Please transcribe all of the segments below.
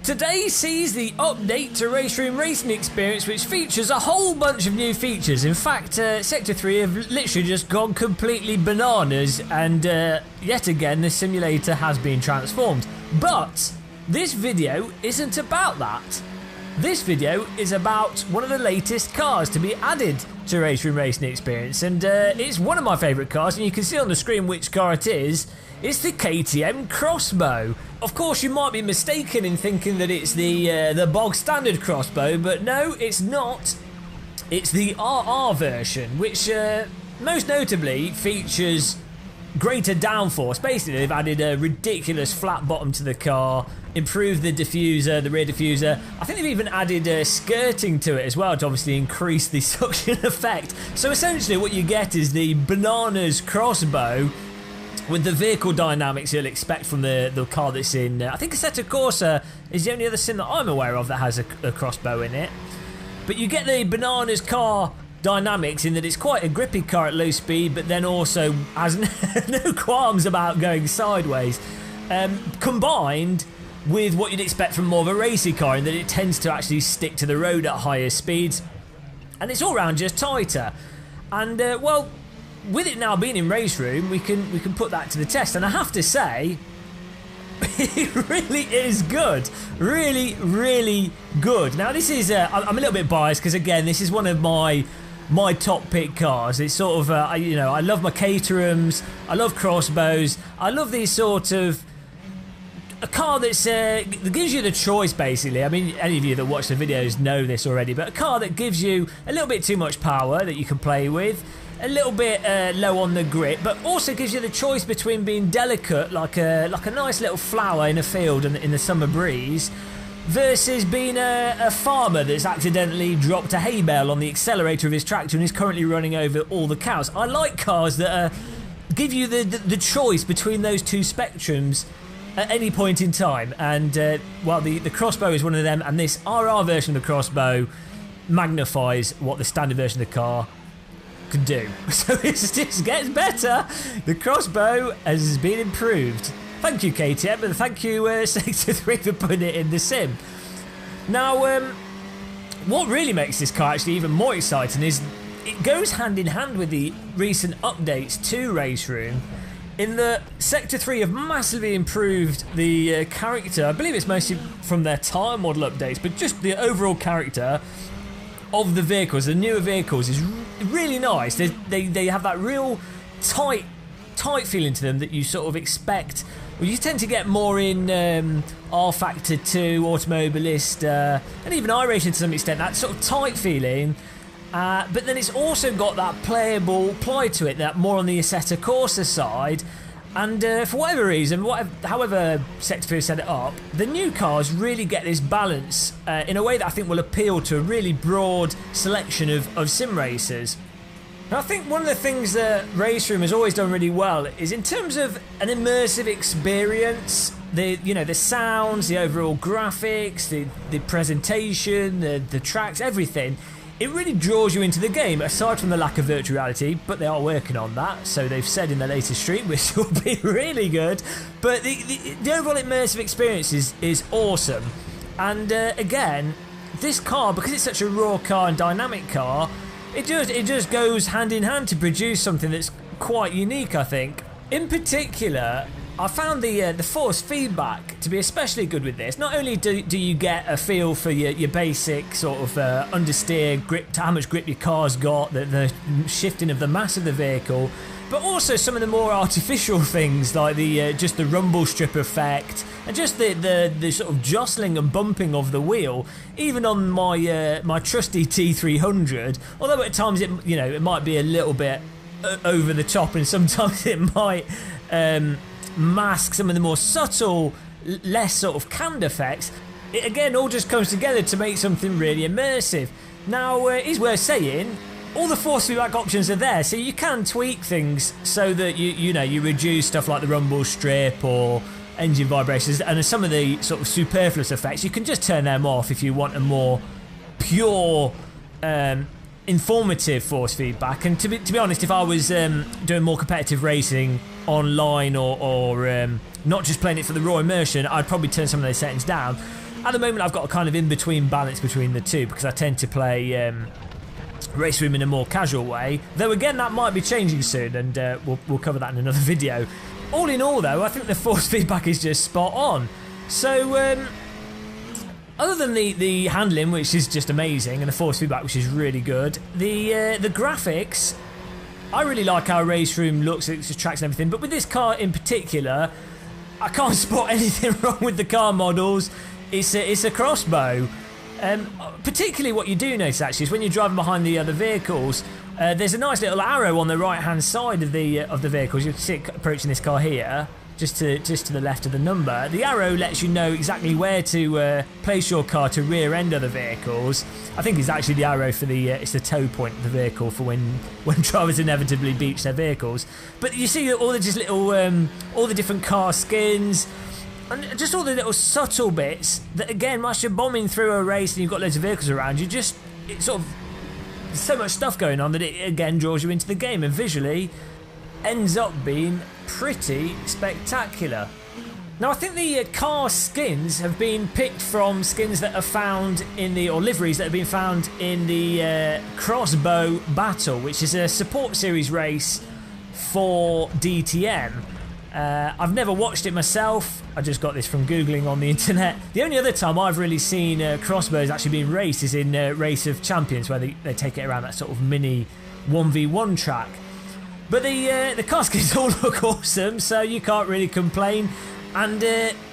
Today sees the update to Race Room Racing Experience, which features a whole bunch of new features. In fact, Sector 3 have literally just gone completely bananas, and yet again the simulator has been transformed. But this video isn't about that. This video is about one of the latest cars to be added to Race Room Racing Experience, and it's one of my favourite cars, and you can see on the screen which car it is. It's the KTM Crossbow. Of course, you might be mistaken in thinking that it's the bog standard Crossbow, but no, it's not. It's the RR version, which most notably features greater downforce. Basically, they've added a ridiculous flat bottom to the car, improved the diffuser, the rear diffuser. I think they've even added skirting to it as well to obviously increase the suction effect. So essentially what you get is the bananas Crossbow with the vehicle dynamics you'll expect from the car that's in, I think Assetto Corsa is the only other sim that I'm aware of that has a Crossbow in it. But you get the bananas car dynamics in that it's quite a grippy car at low speed, but then also has no qualms about going sideways, combined with what you'd expect from more of a racy car in that it tends to actually stick to the road at higher speeds, and it's all round just tighter. And well, with it now being in Race Room, we can put that to the test, and I have to say, it really is good. Really, really good. Now this is, I'm a little bit biased because again, this is one of my top pick cars. It's sort of, you know, I love my KTMs, I love Crossbows, I love these sort of, a car that's, that gives you the choice basically. I mean, any of you that watch the videos know this already, but a car that gives you a little bit too much power that you can play with, a little bit low on the grip, but also gives you the choice between being delicate like a nice little flower in a field in the summer breeze, versus being a farmer that's accidentally dropped a hay bale on the accelerator of his tractor and is currently running over all the cows. I like cars that give you the choice between those two spectrums at any point in time, and well, the Crossbow is one of them, and this RR version of the Crossbow magnifies what the standard version of the car can do. So it just gets better. The Crossbow has been improved. Thank you, KTM, and thank you, Sector 3, for putting it in the sim. Now, what really makes this car actually even more exciting is it goes hand in hand with the recent updates to Race Room, in that Sector 3 have massively improved the character. I believe it's mostly from their tyre model updates, but just the overall character of the vehicles, the newer vehicles, is really nice. They have that real tight feeling to them that you sort of expect. Well, you tend to get more in R Factor 2, Automobilist, and even iRacing to some extent, that sort of tight feeling. But then it's also got that playable ply to it, that more on the Assetto Corsa side. And for whatever reason, however Sector 3 set it up, the new cars really get this balance in a way that I think will appeal to a really broad selection of sim racers. And I think one of the things that Race Room has always done really well is in terms of an immersive experience, the sounds, the overall graphics, the presentation, the tracks, everything. It really draws you into the game, aside from the lack of virtual reality, but they are working on that, so they've said in the latest stream, which will be really good. But the overall immersive experience is awesome. And again, this car, because it's such a raw car and dynamic car, it just goes hand in hand to produce something that's quite unique, I think. In particular, I found the force feedback to be especially good with this. Not only do you get a feel for your basic sort of understeer grip, to how much grip your car's got, the shifting of the mass of the vehicle, but also some of the more artificial things like just the rumble strip effect and just the sort of jostling and bumping of the wheel. Even on my trusty T300, although at times it might be a little bit over the top, and sometimes it might mask some of the more subtle, less sort of canned effects, it again all just comes together to make something really immersive. Now, it's worth saying, all the force feedback options are there, so you can tweak things so that you reduce stuff like the rumble strip or engine vibrations, and some of the sort of superfluous effects, you can just turn them off if you want a more pure informative force feedback. And to be honest, if I was doing more competitive racing online or not just playing it for the raw immersion, I'd probably turn some of those settings down. At the moment I've got a kind of in-between balance between the two because I tend to play Race Room in a more casual way, though again that might be changing soon, and we'll cover that in another video. All in all though, I think the force feedback is just spot on. So other than the handling, which is just amazing, and the force feedback, which is really good, the graphics, I really like how Race Room looks, its tracks and everything, but with this car in particular, I can't spot anything wrong with the car models. It's a crossbow. Particularly what you do notice actually is when you're driving behind the other vehicles, there's a nice little arrow on the right hand side of the vehicles. You can see it approaching this car here, just to the left of the number. The arrow lets you know exactly where to place your car to rear end other vehicles. I think it's actually the arrow for it's the tow point of the vehicle for when drivers inevitably beach their vehicles. But you see all the just little all the different car skins. And just all the little subtle bits that, again, whilst you're bombing through a race and you've got loads of vehicles around you, it's sort of there's so much stuff going on that it again draws you into the game, and visually ends up being pretty spectacular. Now I think the car skins have been picked from skins that are found in or liveries that have been found in the Crossbow Battle, which is a support series race for DTM. I've never watched it myself. I just got this from Googling on the internet. The only other time I've really seen crossbows actually being raced is in Race of Champions, where they take it around that sort of mini 1v1 track. But the car skins all look awesome, so you can't really complain. And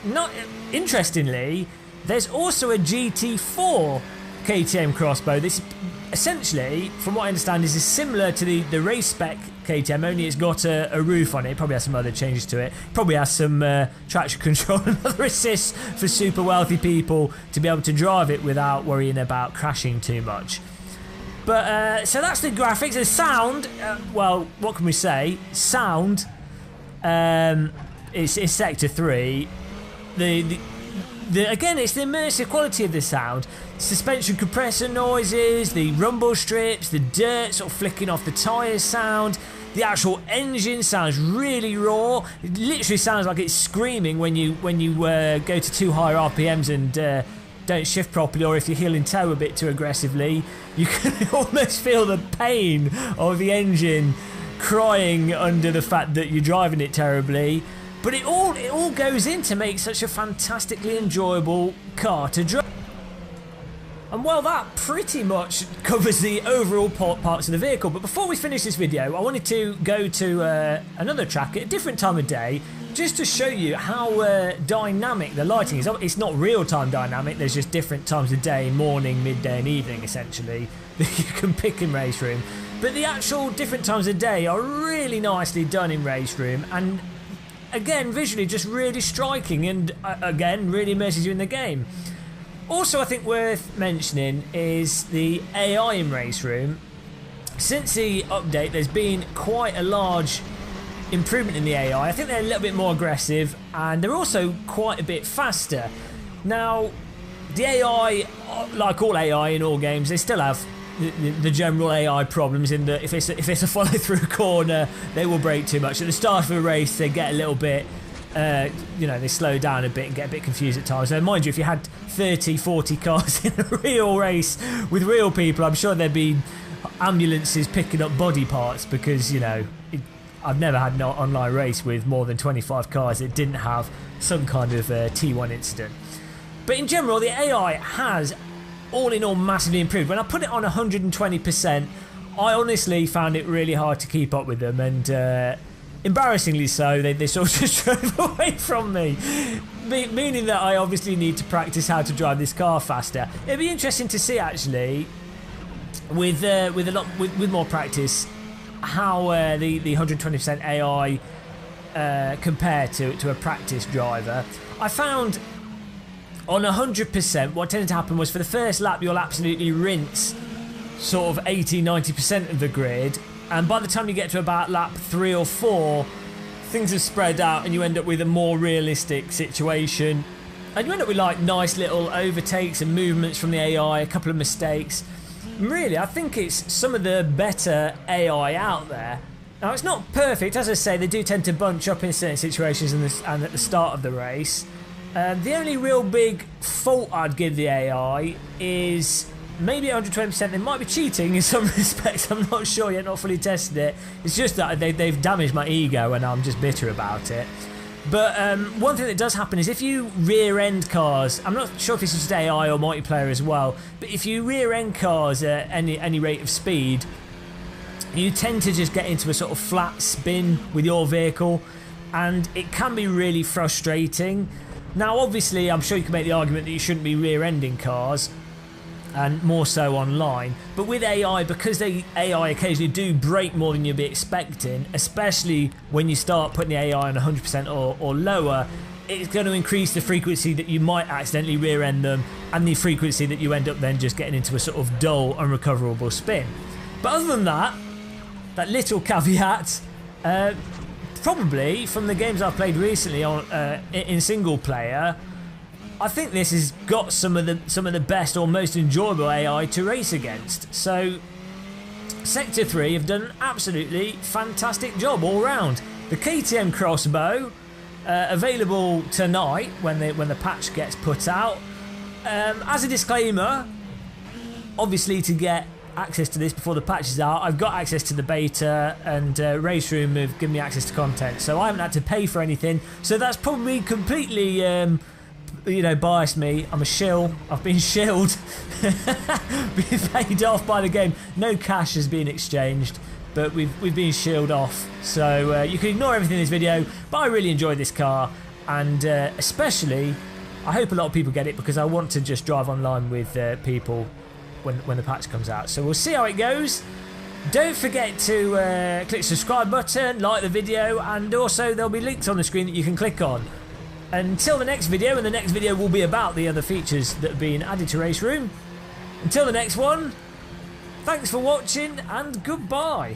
not interestingly, there's also a GT4 KTM crossbow. This essentially, from what I understand, is similar to the race spec KTM, only it's got a roof on it. It probably has some other changes to it. Probably has some traction control and other assists for super wealthy people to be able to drive it without worrying about crashing too much. But so that's the graphics. The sound, well, what can we say? Sound, it's Sector 3. Again, it's the immersive quality of the sound. Suspension compressor noises, the rumble strips, the dirt sort of flicking off the tyres sound. The actual engine sounds really raw. It literally sounds like it's screaming when you go to too high RPMs and don't shift properly, or if you heel and toe a bit too aggressively. You can almost feel the pain of the engine crying under the fact that you're driving it terribly. But it all goes in to make such a fantastically enjoyable car to drive. And well, that pretty much covers the overall parts of the vehicle. But before we finish this video, I wanted to go to another track at a different time of day, just to show you how dynamic the lighting is. It's not real-time dynamic, there's just different times of day, morning, midday and evening essentially, that you can pick in Race Room. But the actual different times of day are really nicely done in Race Room, and again, visually just really striking, and again, really immerses you in the game. Also, I think worth mentioning is the AI in Race Room. Since the update, there's been quite a large improvement in the AI. I think they're a little bit more aggressive, and they're also quite a bit faster. Now, the AI, like all AI in all games, they still have the general AI problems in that if it's a follow-through corner, they will brake too much. At the start of a race, they get a little bit, they slow down a bit and get a bit confused at times. Now, mind you, if you had 30, 40 cars in a real race with real people, I'm sure there'd be ambulances picking up body parts, because, I've never had an online race with more than 25 cars that didn't have some kind of T1 incident. But in general, the AI has, all in all, massively improved. When I put it on 120%, I honestly found it really hard to keep up with them, and embarrassingly so, they sort of just drove away from me, meaning that I obviously need to practice how to drive this car faster. It'd be interesting to see, actually, with more practice, how the 120% AI compare to a practice driver. I found on 100%, what tended to happen was for the first lap, you'll absolutely rinse sort of 80-90% of the grid, and by the time you get to about lap 3 or 4, things have spread out and you end up with a more realistic situation, and you end up with like nice little overtakes and movements from the AI, a couple of mistakes. Really, I think it's some of the better AI out there. Now, it's not perfect. As I say, they do tend to bunch up in certain situations and at the start of the race. The only real big fault I'd give the AI is maybe 120%. They might be cheating in some respects. I'm not sure yet, not fully tested it. It's just that they've damaged my ego and I'm just bitter about it. But one thing that does happen is if you rear-end cars, I'm not sure if this is just AI or multiplayer as well, but if you rear-end cars at any rate of speed, you tend to just get into a sort of flat spin with your vehicle, and it can be really frustrating. Now obviously I'm sure you can make the argument that you shouldn't be rear-ending cars, and more so online, but with AI, because AI occasionally do brake more than you'd be expecting, especially when you start putting the AI on 100% or lower, it's going to increase the frequency that you might accidentally rear-end them, and the frequency that you end up then just getting into a sort of dull, unrecoverable spin. But other than that little caveat, probably from the games I've played recently on in single player, I think this has got some of the best or most enjoyable AI to race against. So Sector 3 have done an absolutely fantastic job all round. The KTM crossbow, available tonight when the patch gets put out. As a disclaimer, obviously to get access to this before the patch is out, I've got access to the beta, and Race Room have given me access to content, so I haven't had to pay for anything, so that's probably completely biased me. I'm a shill. I've been shilled. Been paid off by the game. No cash has been exchanged, but we've been shilled off, so you can ignore everything in this video, but I really enjoyed this car, and especially I hope a lot of people get it, because I want to just drive online with people when the patch comes out. So we'll see how it goes. Don't forget to click the subscribe button, like the video, and also there'll be links on the screen that you can click on. Until the next video, and the next video will be about the other features that have been added to Race Room. Until the next one, thanks for watching and goodbye.